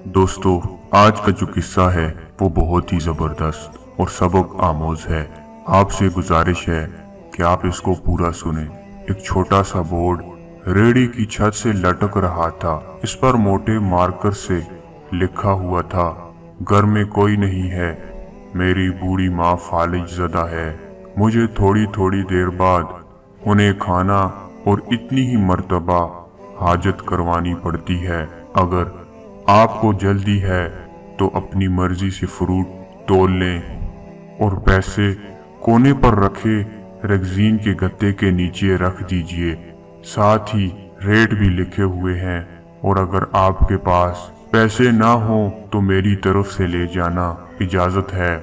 दोस्तों, आज का जो किस्सा है वो बहुत ही ज़बरदस्त और सबक आमोज है। आपसे गुजारिश है कि आप इसको पूरा सुने। एक छोटा सा बोर्ड रेहड़ी की छत से लटक रहा था। इस पर मोटे मार्कर से लिखा हुआ था, घर में कोई नहीं है, मेरी बूढ़ी माँ फालिज ज़दा है। मुझे थोड़ी थोड़ी देर बाद उन्हें खाना और इतनी ही मर्तबा हाजत करवानी पड़ती है। अगर आपको जल्दी है तो अपनी मर्जी से फ्रूट तोल लें और पैसे कोने पर रखे रगजीन के गत्ते के नीचे रख दीजिए। साथ ही रेट भी लिखे हुए हैं, और अगर आपके पास पैसे ना हो तो मेरी तरफ से ले जाना, इजाजत है।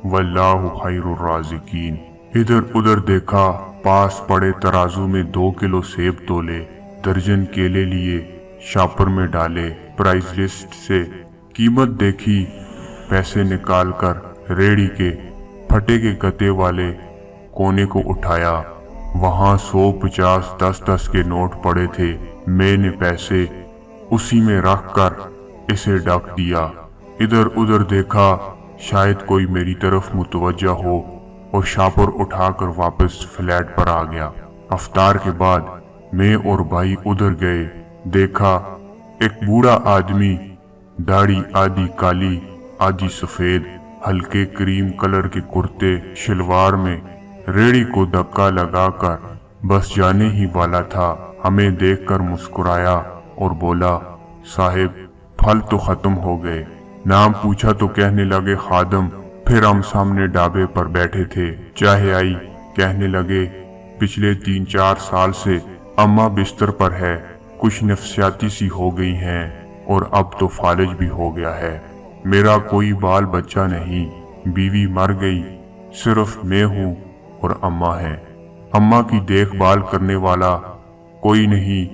वल्लाहु खैरुर राज़िकीन। इधर उधर देखा, पास पड़े तराजू में 2 किलो सेब तोले, दर्जन केले लिए, शॉपर में डाले, प्राइस लिस्ट से कीमत देखी, पैसे निकालकर रेहड़ी के फटे के गते वाले कोने को उठाया। वहां 100, 50, 10-10 के नोट पड़े थे। मैंने पैसे उसी में रखकर इसे ढक दिया। इधर उधर देखा, शायद कोई मेरी तरफ मुतवज्जा हो, और शॉपर उठाकर वापस फ्लैट पर आ गया। अफ्तार के बाद मैं और भाई उधर गए। देखा एक बूढ़ा आदमी, दाढ़ी आधी काली आधी सफेद, हल्के क्रीम कलर के कुर्ते शलवार में रेहड़ी को धक्का लगाकर बस जाने ही वाला था। हमें देखकर मुस्कुराया और बोला, साहिब फल तो खत्म हो गए। नाम पूछा तो कहने लगे खादम। फिर हम सामने ढाबे पर बैठे थे, चाय आई। कहने लगे, पिछले 3-4 साल से अम्मा बिस्तर पर है, कुछ नफसियाती सी हो गई हैं, और अब तो फालिज भी हो गया है। मेरा कोई बाल बच्चा नहीं, बीवी मर गई, सिर्फ मैं हूँ और अम्मा है। अम्मा की देखभाल करने वाला कोई नहीं,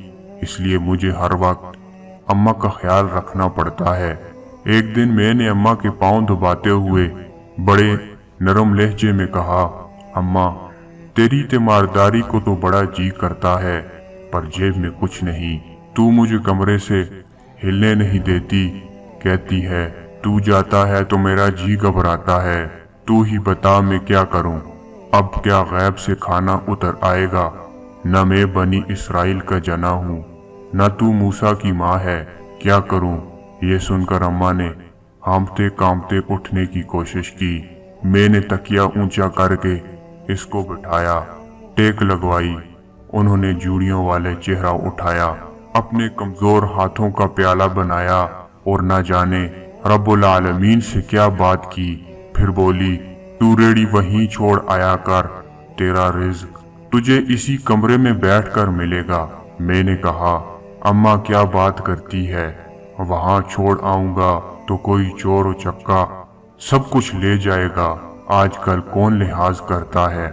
इसलिए मुझे हर वक्त अम्मा का ख्याल रखना पड़ता है। एक दिन मैंने अम्मा के पांव दबाते हुए बड़े नरम लहजे में कहा, अम्मा तेरी तीमारदारी को तो बड़ा जी करता है, पर जेब में कुछ नहीं। तू मुझे कमरे से हिलने नहीं देती, कहती है तू जाता है तो मेरा जी घबराता है। तू ही बता मैं क्या करूं। अब क्या गैब से खाना उतर आएगा? न मैं बनी इसराइल का जना हूं, न तू मूसा की माँ है, क्या करूं? ये सुनकर अम्मा ने हांफते कांपते उठने की कोशिश की। मैंने तकिया ऊंचा करके इसको बिठाया, टेक लगवाई। उन्होंने जूड़ियों वाले चेहरा उठाया, अपने कमजोर हाथों का प्याला बनाया, और न जाने रब्बुल आलमीन से क्या बात की। फिर बोली, तू रेहड़ी वहीं छोड़ आया कर, तेरा रिज़्क तुझे इसी कमरे में बैठकर मिलेगा। मैंने कहा, अम्मा क्या बात करती है, वहां छोड़ आऊंगा तो कोई चोर उचक्का सब कुछ ले जाएगा। आजकल कौन लिहाज करता है,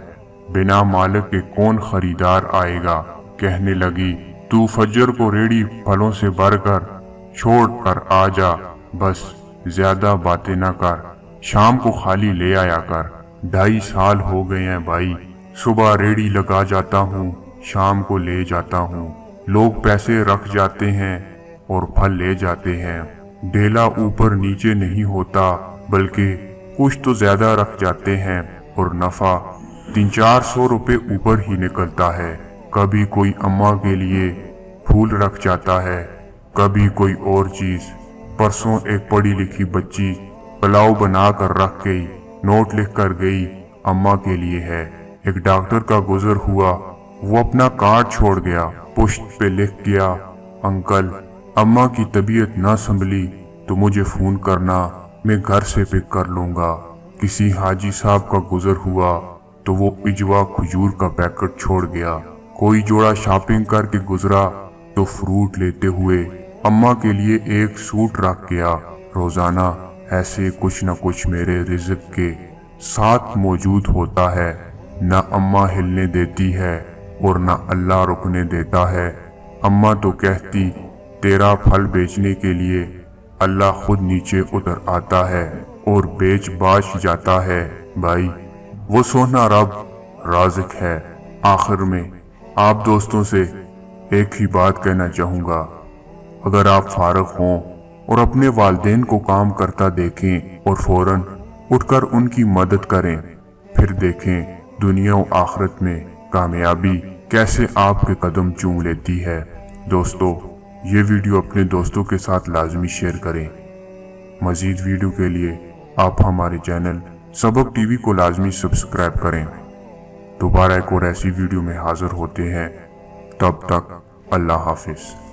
बिना मालिक के कौन खरीदार आएगा। कहने लगी, तू फजर को रेहड़ी फलों से भरकर छोड़ कर आ जा, बस ज्यादा बातें न कर, शाम को खाली ले आया कर। 2.5 साल हो गए हैं भाई, सुबह रेहड़ी लगा जाता हूँ, शाम को ले जाता हूँ। लोग पैसे रख जाते हैं और फल ले जाते हैं। ढेला ऊपर नीचे नहीं होता, बल्कि कुछ तो ज्यादा रख जाते हैं, और नफा 300-400 रुपए ऊपर ही निकलता है। कभी कोई अम्मा के लिए फूल रख जाता है, कभी कोई और चीज। परसों एक पढ़ी लिखी बच्ची पुलाव बना कर रख गई, नोट लिख कर गई, अम्मा के लिए है। एक डॉक्टर का गुजर हुआ, वो अपना कार्ड छोड़ गया, पुश्त पे लिख गया, अंकल अम्मा की तबीयत ना संभली तो मुझे फोन करना, मैं घर से पिक कर लूंगा। किसी हाजी साहब का गुजर हुआ तो वो इजवा खजूर का पैकेट छोड़ गया। कोई जोड़ा शॉपिंग करके गुजरा तो फ्रूट लेते हुए अम्मा के लिए एक सूट रख गया। रोजाना ऐसे कुछ न कुछ मेरे रिज़्क के साथ मौजूद होता है। न अम्मा हिलने देती है और न अल्लाह रुकने देता है। अम्मा तो कहती, तेरा फल बेचने के लिए अल्लाह खुद नीचे उतर आता है और बेच बाच जाता है। भाई वो सोना रब राज़िक है। आखिर में आप दोस्तों से एक ही बात कहना चाहूँगा, अगर आप फारग हों और अपने वालिदैन को काम करता देखें और फौरन उठकर उनकी मदद करें। फिर देखें दुनिया और आखिरत में कामयाबी कैसे आपके कदम चूम लेती है। दोस्तों, ये वीडियो अपने दोस्तों के साथ लाजमी शेयर करें। मजीद वीडियो के लिए आप हमारे चैनल सबक टीवी को लाजमी सब्सक्राइब करें। दोबारा एक और ऐसी वीडियो में हाजिर होते हैं। तब तक अल्लाह हाफिज।